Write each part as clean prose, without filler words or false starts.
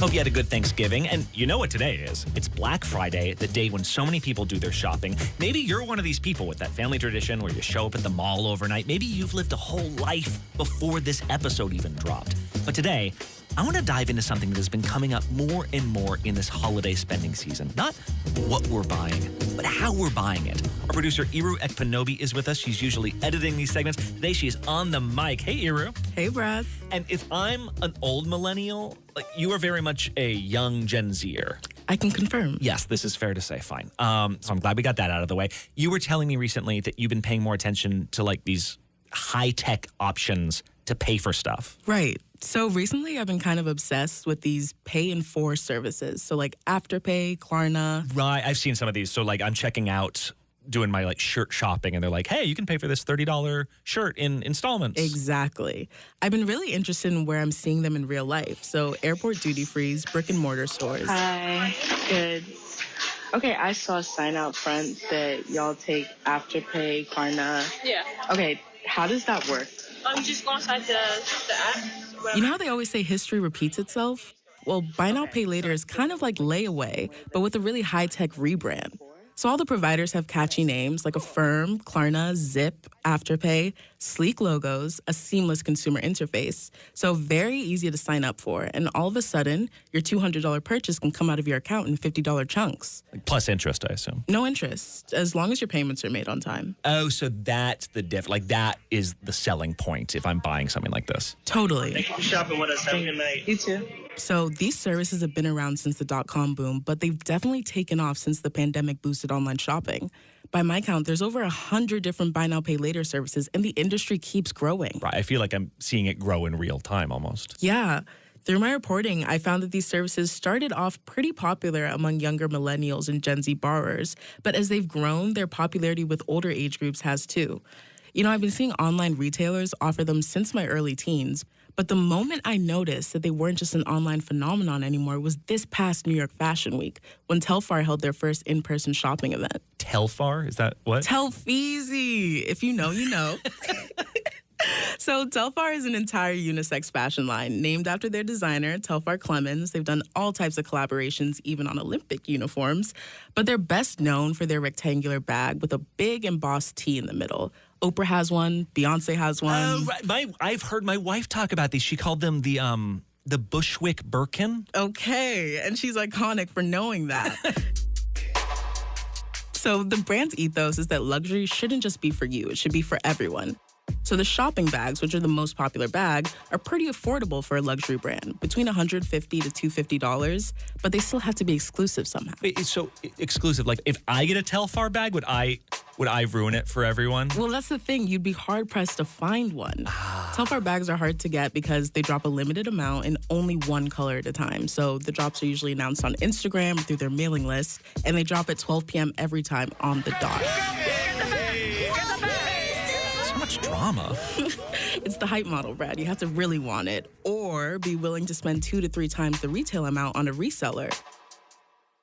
Hope you had a good Thanksgiving. And you know what today is? It's Black Friday, the day when so many people do their shopping. Maybe you're one of these people with that family tradition where you show up at the mall overnight. Maybe you've lived a whole life before this episode even dropped. But today, I want to dive into something that has been coming up more and more in this holiday spending season. Not what we're buying, but how we're buying it. Our producer, Iru Ekpunobi, is with us. She's usually editing these segments. Today, she is on the mic. Hey, Iru. Hey, Brad. And if I'm an old millennial, like you are very much a young Gen Zer. I can confirm. Yes, this is fair to say. Fine. So I'm glad we got that out of the way. You were telling me recently that you've been paying more attention to like these high-tech options to pay for stuff. Right. So recently I've been kind of obsessed with these pay in 4 services. So like Afterpay, Klarna. Right. I've seen some of these. So like I'm checking out, doing my like shirt shopping, and they're like, hey, you can pay for this $30 shirt in installments. Exactly. I've been really interested in where I'm seeing them in real life. So airport duty frees, brick and mortar stores. Hi. Good. Okay, I saw a sign out front that y'all take Afterpay, Klarna. Yeah. Okay, how does that work? You just go inside the app. You know how they always say history repeats itself? Well, buy now, pay later is kind of like layaway, but with a really high-tech rebrand. So all the providers have catchy names like Affirm, Klarna, Zip, Afterpay, sleek logos, a seamless consumer interface. So very easy to sign up for. And all of a sudden, your $200 purchase can come out of your account in $50 chunks. Plus interest, I assume. No interest, as long as your payments are made on time. Oh, so that's the diff. Like that is the selling point if I'm buying something like this. Totally. Thank you for shopping with us. Have a good night. You too. So these services have been around since the dot-com boom, but they've definitely taken off since the pandemic boosted online shopping. By my count, there's over 100 different buy now, pay later services, and the industry keeps growing. Right. I feel like I'm seeing it grow in real time almost. Yeah. Through my reporting, I found that these services started off pretty popular among younger millennials and Gen Z borrowers, but as they've grown, their popularity with older age groups has too. You know, I've been seeing online retailers offer them since my early teens, but the moment I noticed that they weren't just an online phenomenon anymore was this past New York Fashion Week, when Telfar held their first in-person shopping event. Telfar? Is that what? Telfeezy. If you know, you know. So Telfar is an entire unisex fashion line named after their designer, Telfar Clemens. They've done all types of collaborations, even on Olympic uniforms. But they're best known for their rectangular bag with a big embossed T in the middle. Oprah has one. Beyonce has one. Right. I've heard my wife talk about these. She called them the Bushwick Birkin. Okay, and she's iconic for knowing that. So the brand's ethos is that luxury shouldn't just be for you. It should be for everyone. So the shopping bags, which are the most popular bag, are pretty affordable for a luxury brand, between $150 to $250, but they still have to be exclusive somehow. Wait, it's so exclusive. Like, if I get a Telfar bag, would I ruin it for everyone? Well, that's the thing. You'd be hard-pressed to find one. Telfar bags are hard to get because they drop a limited amount in only one color at a time. So the drops are usually announced on Instagram or through their mailing list, and they drop at 12 p.m. every time on the dot. Much drama. It's the hype model, Brad. You have to really want it or be willing to spend 2 to 3 times the retail amount on a reseller.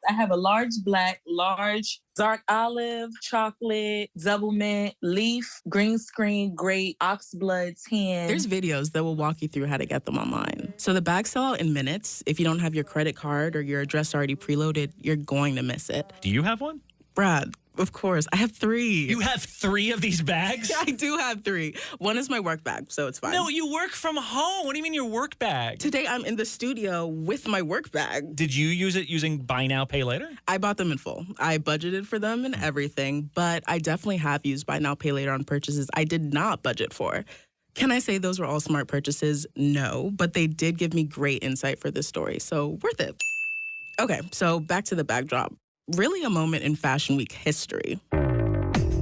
I have a large black, large dark olive, chocolate, double mint, leaf, green screen, grape, oxblood, tan. There's videos that will walk you through how to get them online. So the bags sell out in minutes. If you don't have your credit card or your address already preloaded, you're going to miss it. Do you have one? Brad, of course. I have 3. You have 3 of these bags? I do have 3. One is my work bag, so it's fine. No, you work from home. What do you mean your work bag? Today, I'm in the studio with my work bag. Did you use it using buy now, pay later? I bought them in full. I budgeted for them and everything, but I definitely have used buy now, pay later on purchases I did not budget for. Can I say those were all smart purchases? No, but they did give me great insight for this story, so worth it. Okay, so back to the backdrop. Really a moment in Fashion Week history.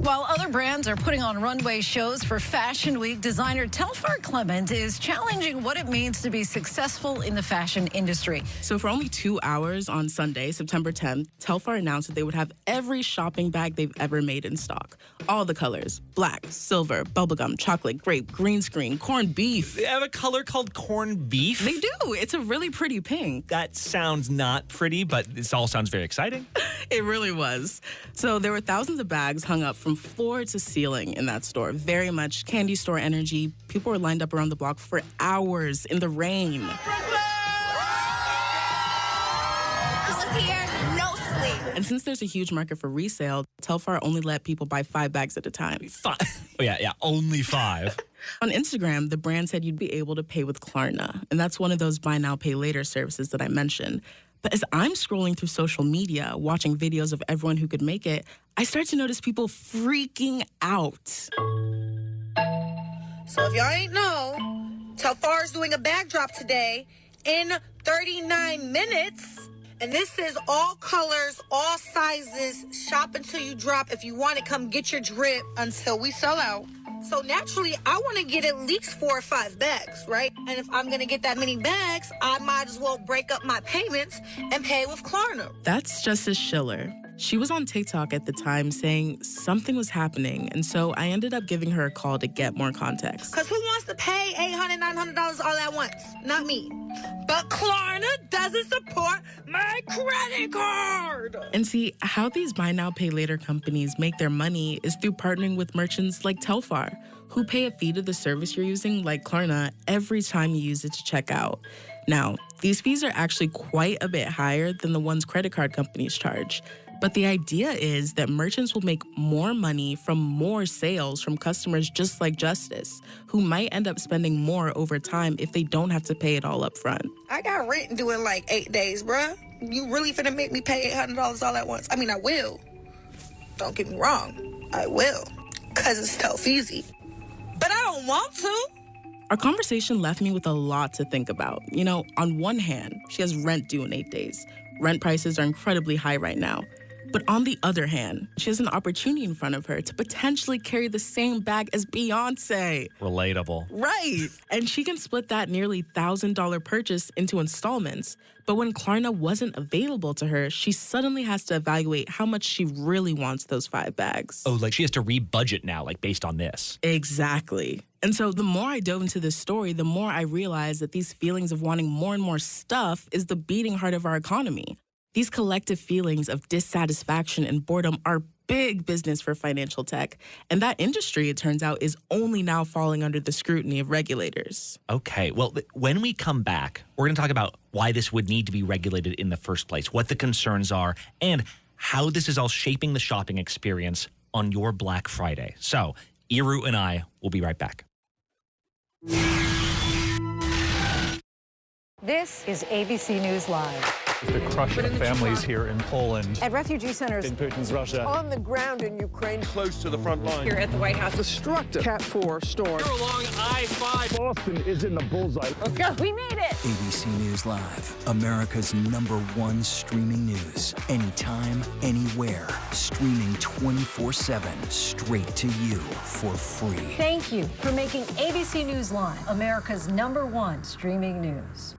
While other brands are putting on runway shows for Fashion Week, designer Telfar Clement is challenging what it means to be successful in the fashion industry. So for only 2 hours on Sunday, September 10th, Telfar announced that they would have every shopping bag they've ever made in stock. All the colors: black, silver, bubblegum, chocolate, grape, green screen, corned beef. They have a color called corned beef? They do. It's a really pretty pink. That sounds not pretty, but this all sounds very exciting. It really was. So there were thousands of bags hung up from floor to ceiling in that store. Very much candy store energy. People were lined up around the block for hours in the rain. And since there's a huge market for resale, Telfar only let people buy 5 bags at a time. Only 5. On Instagram, the brand said you'd be able to pay with Klarna, and that's one of those buy now, pay later services that I mentioned. But as I'm scrolling through social media, watching videos of everyone who could make it, I start to notice people freaking out. So if y'all ain't know, Telfar is doing a bag drop today in 39 minutes. And this is all colors, all sizes. Shop until you drop. If you want it, come get your drip until we sell out. So naturally, I want to get at least 4 or 5 bags, right? And if I'm going to get that many bags, I might as well break up my payments and pay with Klarna. That's Justice Schiller. She was on TikTok at the time saying something was happening, and so I ended up giving her a call to get more context. Because who wants to pay $800, $900 all at once? Not me. But Klarna doesn't support my credit card. And see, how these buy now, pay later companies make their money is through partnering with merchants like Telfar, who pay a fee to the service you're using, like Klarna, every time you use it to check out. Now, these fees are actually quite a bit higher than the ones credit card companies charge. But the idea is that merchants will make more money from more sales from customers just like Justice, who might end up spending more over time if they don't have to pay it all up front. I got rent due in like 8 days, bruh. You really finna make me pay $800 all at once? I mean, I will. Don't get me wrong. I will. Because it's tough easy. But I don't want to. Our conversation left me with a lot to think about. You know, on one hand, she has rent due in 8 days. Rent prices are incredibly high right now. But on the other hand, she has an opportunity in front of her to potentially carry the same bag as Beyonce. Relatable. Right. And she can split that nearly $1,000 purchase into installments. But when Klarna wasn't available to her, she suddenly has to evaluate how much she really wants those 5 bags. Oh, like she has to re-budget now, like based on this. Exactly. And so the more I dove into this story, the more I realized that these feelings of wanting more and more stuff is the beating heart of our economy. These collective feelings of dissatisfaction and boredom are big business for financial tech. And that industry, it turns out, is only now falling under the scrutiny of regulators. Okay, well, when we come back, we're going to talk about why this would need to be regulated in the first place, what the concerns are, and how this is all shaping the shopping experience on your Black Friday. So, Iru and I will be right back. This is ABC News Live. The crush of families here in Poland. At refugee centers In Putin's Russia. On the ground in Ukraine. Close to the front line. Here at the White House. Destructive Cat 4 storm. Here along I-5. Boston is in the bullseye. Let's go. We made it. ABC News Live, America's #1 streaming news. Anytime, anywhere. Streaming 24/7, straight to you for free. Thank you for making ABC News Live America's #1 streaming news.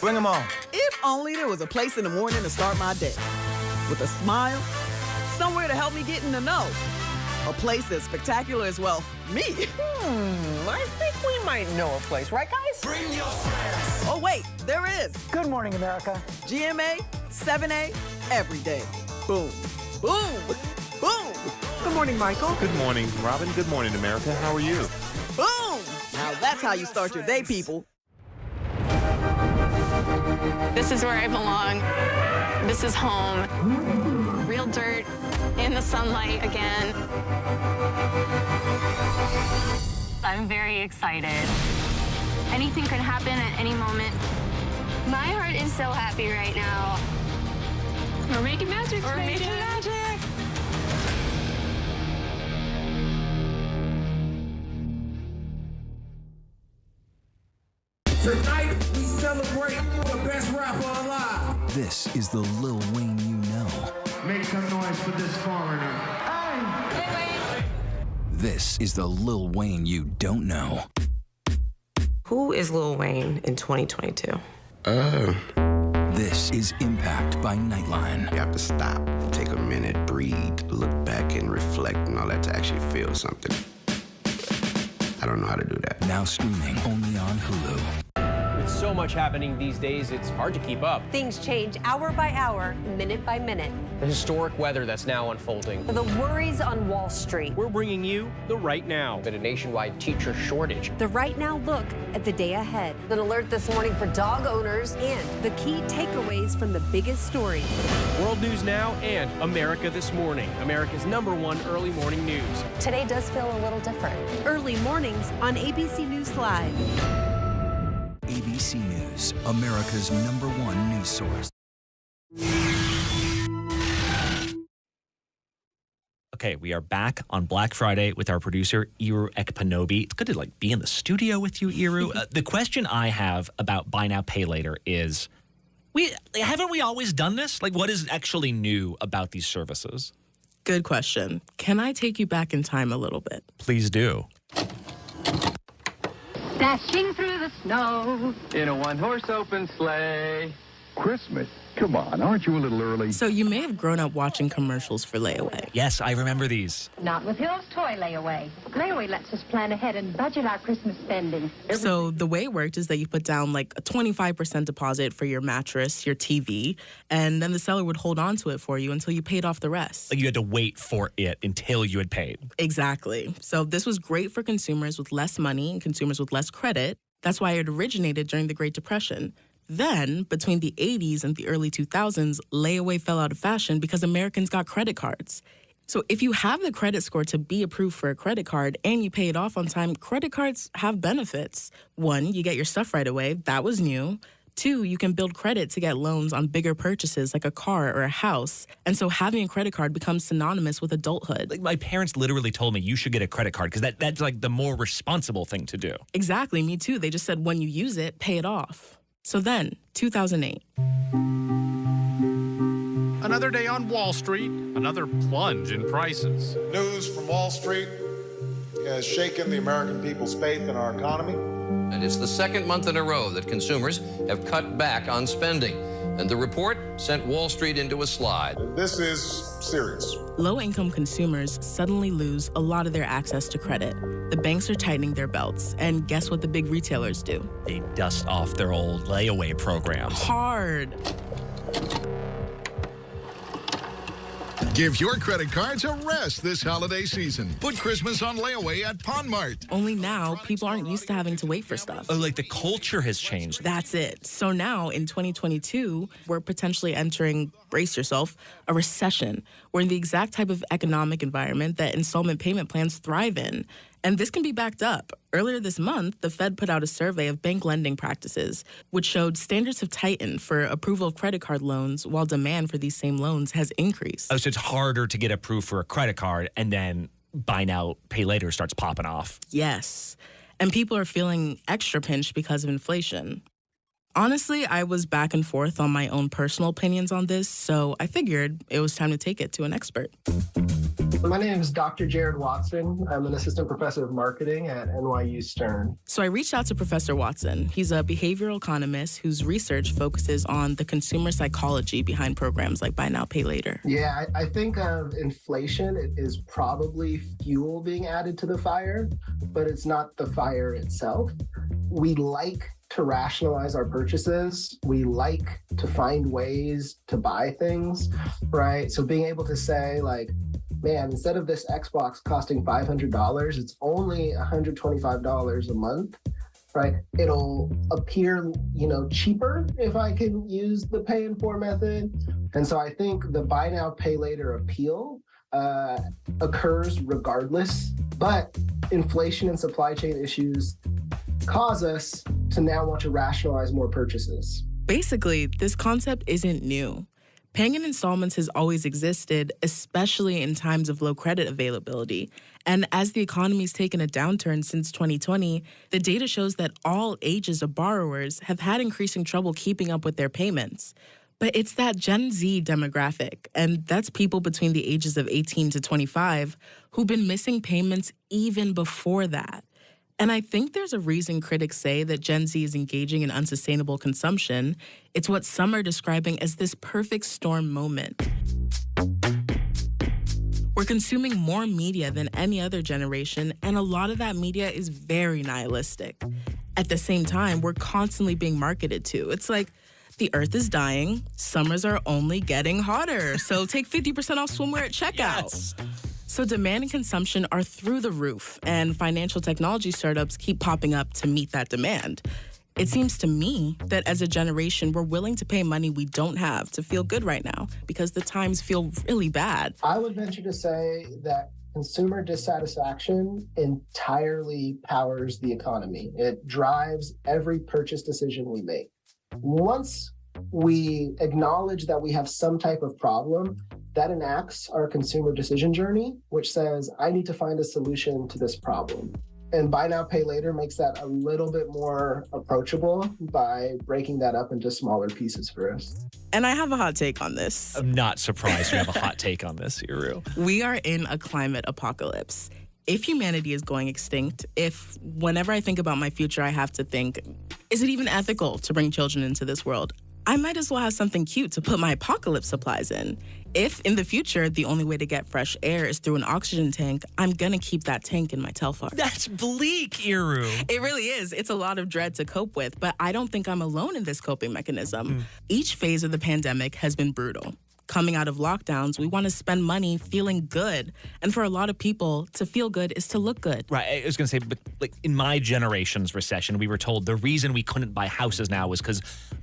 Bring them on. If only there was a place in the morning to start my day. With a smile, somewhere to help me get in the know. A place as spectacular as, well, me. I think we might know a place, right, guys? Bring your friends. Oh, wait, there is. Good morning, America. GMA, 7A, every day. Boom, boom, boom. Good morning, Michael. Good morning, Robin. Good morning, America. How are you? Boom. Now that's how you start your day, people. This is where I belong. This is home. Real dirt in the sunlight again. I'm very excited. Anything could happen at any moment. My heart is so happy right now. We're making magic. We're making magic. Tonight, we celebrate the best rapper alive. This is the Lil Wayne you know. Make some noise for this foreigner. Hey, This is the Lil Wayne you don't know. Who is Lil Wayne in 2022? This is Impact by Nightline. You have to stop, take a minute, breathe, look back and reflect and all that to actually feel something. I don't know how to do that. Now streaming only on Hulu. With so much happening these days, it's hard to keep up. Things change hour by hour, minute by minute. the historic weather that's now unfolding, The worries on Wall Street. we're bringing you the Right Now. At a nationwide teacher shortage. The Right Now look at the day ahead. An alert this morning for dog owners and the key takeaways from the biggest stories. World News Now and America This Morning, America's #1 early morning news. Today does feel a little different. Early mornings on ABC News Live. ABC News, America's #1 news source. Okay, we are back on Black Friday with our producer, Iru Ekpunobi. It's good to be in the studio with you, Iru. The question I have about buy now, pay later is, haven't we always done this? What is actually new about these services? Good question. Can I take you back in time a little bit? Please do. Dashing through the snow in a one-horse open sleigh. Christmas? Come on, aren't you a little early? So you may have grown up watching commercials for layaway. Yes, I remember these. Not with Hill's Toy Layaway. Layaway lets us plan ahead and budget our Christmas spending. So the way it worked is that you put down a 25% deposit for your mattress, your TV, and then the seller would hold on to it for you until you paid off the rest. You had to wait for it until you had paid. Exactly. So this was great for consumers with less money and consumers with less credit. That's why it originated during the Great Depression. Then, between the 80s and the early 2000s, layaway fell out of fashion because Americans got credit cards. So if you have the credit score to be approved for a credit card and you pay it off on time, credit cards have benefits. 1, you get your stuff right away. That was new. 2, you can build credit to get loans on bigger purchases like a car or a house. And so having a credit card becomes synonymous with adulthood. My parents literally told me you should get a credit card because that's the more responsible thing to do. Exactly, me too. They just said when you use it, pay it off. So then, 2008. Another day on Wall Street, another plunge in prices. News from Wall Street has shaken the American people's faith in our economy. And it's the second month in a row that consumers have cut back on spending. And the report sent Wall Street into a slide. This is serious. Low-income consumers suddenly lose a lot of their access to credit. The banks are tightening their belts, and guess what the big retailers do? They dust off their old layaway programs. Hard. Give your credit cards a rest this holiday season. Put Christmas on layaway at Pawn Mart. Only now, people aren't used to having to wait for stuff. Oh, the culture has changed. That's it. So now, in 2022, we're potentially entering, brace yourself, a recession. We're in the exact type of economic environment that installment payment plans thrive in. And this can be backed up. Earlier this month, the Fed put out a survey of bank lending practices, which showed standards have tightened for approval of credit card loans, while demand for these same loans has increased. Oh, so it's harder to get approved for a credit card, and then buy now, pay later starts popping off. Yes. And people are feeling extra pinched because of inflation. Honestly, I was back and forth on my own personal opinions on this, so I figured it was time to take it to an expert. My name is Dr. Jared Watson. I'm an assistant professor of marketing at NYU Stern. So I reached out to Professor Watson. He's a behavioral economist whose research focuses on the consumer psychology behind programs like Buy Now, Pay Later. Yeah, I think of inflation is probably fuel being added to the fire, but it's not the fire itself. We like to rationalize our purchases. We like to find ways to buy things, right? So being able to say man, instead of this Xbox costing $500, it's only $125 a month, right? It'll appear, cheaper if I can use the pay in 4 method. And so I think the buy now, pay later appeal occurs regardless, but inflation and supply chain issues cause us to now want to rationalize more purchases. Basically, this concept isn't new. Paying in installments has always existed, especially in times of low credit availability. And as the economy's taken a downturn since 2020, the data shows that all ages of borrowers have had increasing trouble keeping up with their payments. But it's that Gen Z demographic, and that's people between the ages of 18 to 25, who've been missing payments even before that. And I think there's a reason critics say that Gen Z is engaging in unsustainable consumption. It's what some are describing as this perfect storm moment. We're consuming more media than any other generation, and a lot of that media is very nihilistic. At the same time, we're constantly being marketed to. It's like The earth is dying. Summers are only getting hotter. So take 50% off swimwear at checkout. Yes. So demand and consumption are through the roof, and financial technology startups keep popping up to meet that demand. It seems to me that as a generation, we're willing to pay money we don't have to feel good right now because the times feel really bad. I would venture to say that consumer dissatisfaction entirely powers the economy. It drives every purchase decision we make. Once we acknowledge that we have some type of problem, that enacts our consumer decision journey, which says, I need to find a solution to this problem. And buy now, pay later makes that a little bit more approachable by breaking that up into smaller pieces for us. And I have a hot take on this. I'm not surprised you have a hot take on this, Iru. We are in a climate apocalypse. If humanity is going extinct, if whenever I think about my future, I have to think, is it even ethical to bring children into this world? I might as well have something cute to put my apocalypse supplies in. If in the future, the only way to get fresh air is through an oxygen tank, I'm gonna keep that tank in my Telfar. That's bleak, Iru. It really is. It's a lot of dread to cope with, but I don't think I'm alone in this coping mechanism. Each phase of the pandemic has been brutal. Coming out of lockdowns, we want to spend money feeling good. And for a lot of people, to feel good is to look good. Right. I was going to say, but like in my generation's recession, we were told the reason we couldn't buy houses now was because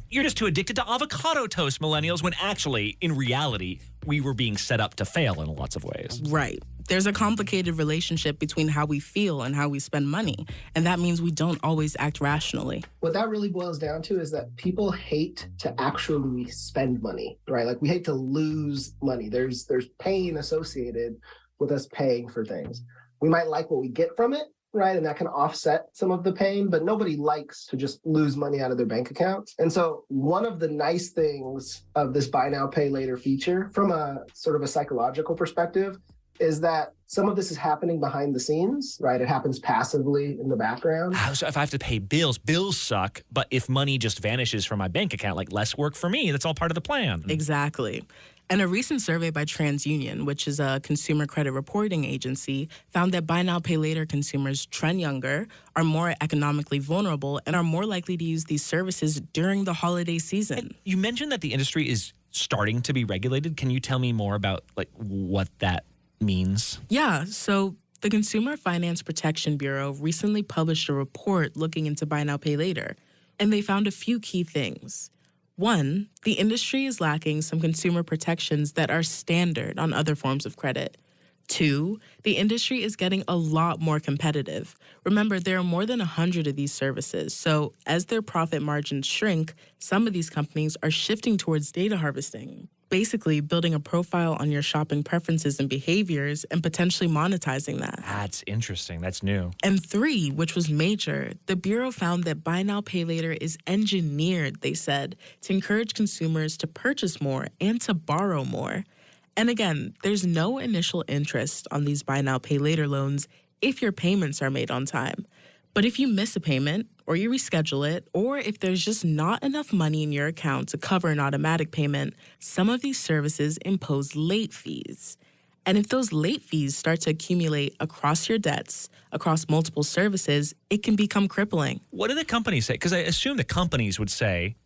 you're just too addicted to avocado toast, millennials, when actually, in reality, we were being set up to fail in lots of ways. Right. There's a complicated relationship between how we feel and how we spend money. And that means we don't always act rationally. What that really boils down to is that people hate to actually spend money, right? Like we hate to lose money. There's pain associated with us paying for things. We might like what we get from it, right? And that can offset some of the pain, but nobody likes to just lose money out of their bank account. And so one of the nice things of this buy now, pay later feature from a sort of a psychological perspective is that some of this is happening behind the scenes, right? It happens passively in the background. So if I have to pay bills suck, but if money just vanishes from my bank account, like less work for me, that's all part of the plan. Exactly. And a recent survey by TransUnion, which is a consumer credit reporting agency, found that buy now, pay later consumers trend younger, are more economically vulnerable, and are more likely to use these services during the holiday season. And you mentioned that the industry is starting to be regulated. Can you tell me more about like what that means? Yeah, so the Consumer Finance Protection Bureau recently published a report looking into buy now, pay later, and they found a few key things. One, the industry is lacking some consumer protections that are standard on other forms of credit. Two, the industry is getting a lot more competitive. Remember, there are more than 100 of these services, so as their profit margins shrink, some of these companies are shifting towards data harvesting, basically building a profile on your shopping preferences and behaviors and potentially monetizing that. That's interesting. That's new. And three, which was major, the Bureau found that buy now, pay later is engineered, they said, to encourage consumers to purchase more and to borrow more. And again, there's no initial interest on these buy now, pay later loans if your payments are made on time. But if you miss a payment, or you reschedule it, or if there's just not enough money in your account to cover an automatic payment, some of these services impose late fees. And if those late fees start to accumulate across your debts, across multiple services, it can become crippling. What do the companies say? Because I assume the companies would say,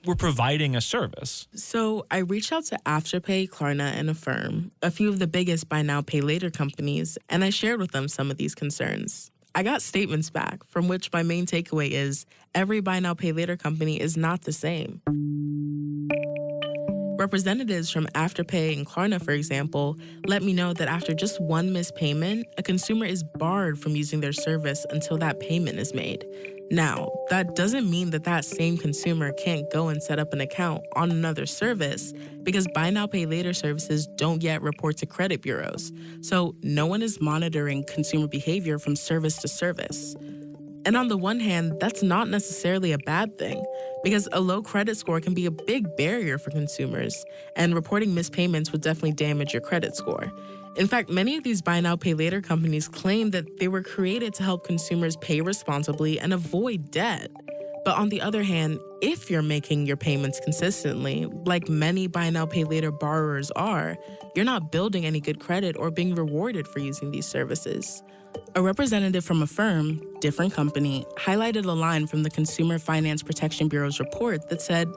we're providing a service. So I reached out to Afterpay, Klarna, and Affirm, a few of the biggest buy now, pay later companies, and I shared with them some of these concerns. I got statements back, from which my main takeaway is every buy now, pay later company is not the same. Representatives from Afterpay and Klarna, for example, let me know that after just one missed payment, a consumer is barred from using their service until that payment is made. Now, that doesn't mean that that same consumer can't go and set up an account on another service because buy now, pay later services don't yet report to credit bureaus. So no one is monitoring consumer behavior from service to service. And on the one hand, that's not necessarily a bad thing because a low credit score can be a big barrier for consumers, and reporting missed payments would definitely damage your credit score. In fact, many of these buy now, pay later companies claim that they were created to help consumers pay responsibly and avoid debt. But on the other hand, if you're making your payments consistently, like many buy now, pay later borrowers are, you're not building any good credit or being rewarded for using these services. A representative from Affirm, different company, highlighted a line from the Consumer Finance Protection Bureau's report that said,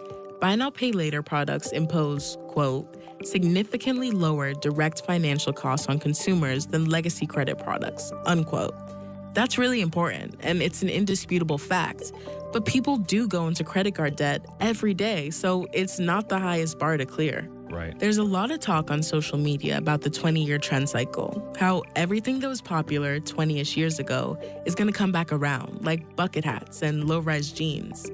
Buy now, pay later products impose, quote, significantly lower direct financial costs on consumers than legacy credit products, unquote. That's really important, and it's an indisputable fact. But people do go into credit card debt every day, so it's not the highest bar to clear. Right. There's a lot of talk on social media about the 20-year trend cycle, how everything that was popular 20-ish years ago is going to come back around, like bucket hats and low-rise jeans.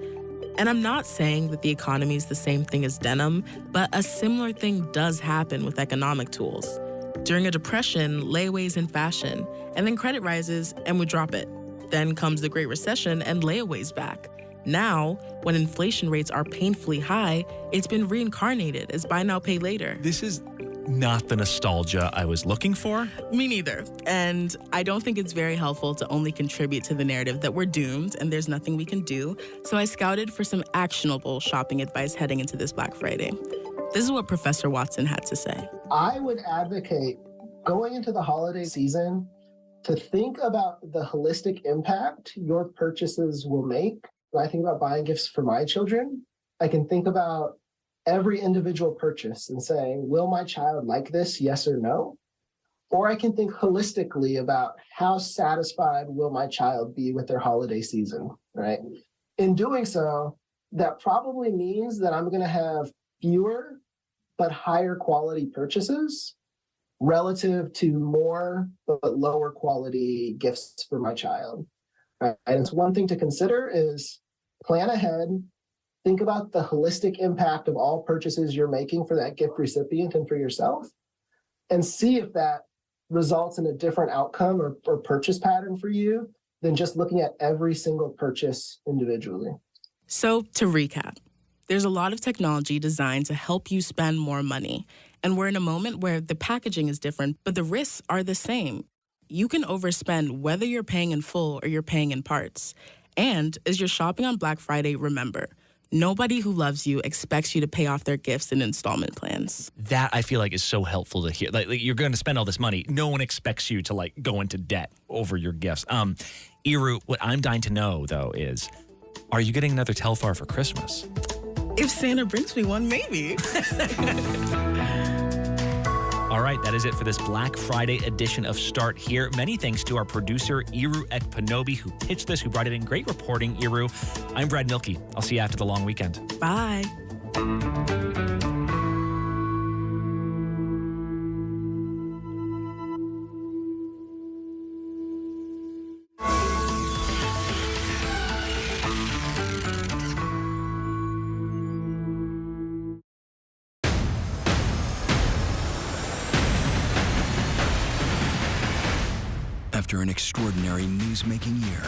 And I'm not saying that the economy is the same thing as denim, but a similar thing does happen with economic tools. During a depression, layaway's in fashion, and then credit rises and we drop it. Then comes the Great Recession and layaway's back. Now, when inflation rates are painfully high, it's been reincarnated as buy now, pay later. This is not the nostalgia I was looking for. Me neither. And I don't think it's very helpful to only contribute to the narrative that we're doomed and there's nothing we can do. So I scouted for some actionable shopping advice heading into this Black Friday. This is what Professor Watson had to say. I would advocate going into the holiday season to think about the holistic impact your purchases will make. When I think about buying gifts for my children, I can think about every individual purchase and saying, will my child like this, yes or no? Or I can think holistically about how satisfied will my child be with their holiday season, right? In doing so, that probably means that I'm going to have fewer but higher quality purchases relative to more but lower quality gifts for my child. Right? And it's one thing to consider is plan ahead, think about the holistic impact of all purchases you're making for that gift recipient and for yourself, and see if that results in a different outcome or purchase pattern for you than just looking at every single purchase individually. So to recap, there's a lot of technology designed to help you spend more money. And we're in a moment where the packaging is different, but the risks are the same. You can overspend whether you're paying in full or you're paying in parts. And as you're shopping on Black Friday, remember, nobody who loves you expects you to pay off their gifts in installment plans. That I feel like is so helpful to hear. Like you're going to spend all this money. No one expects you to go into debt over your gifts. Iru, what I'm dying to know though is, are you getting another Telfar for Christmas? If Santa brings me one, maybe. All right, that is it for this Black Friday edition of Start Here. Many thanks to our producer, Iru Ekpunobi, who pitched this, who brought it in. Great reporting, Iru. I'm Brad Milkey. I'll see you after the long weekend. Bye. After an extraordinary news-making year,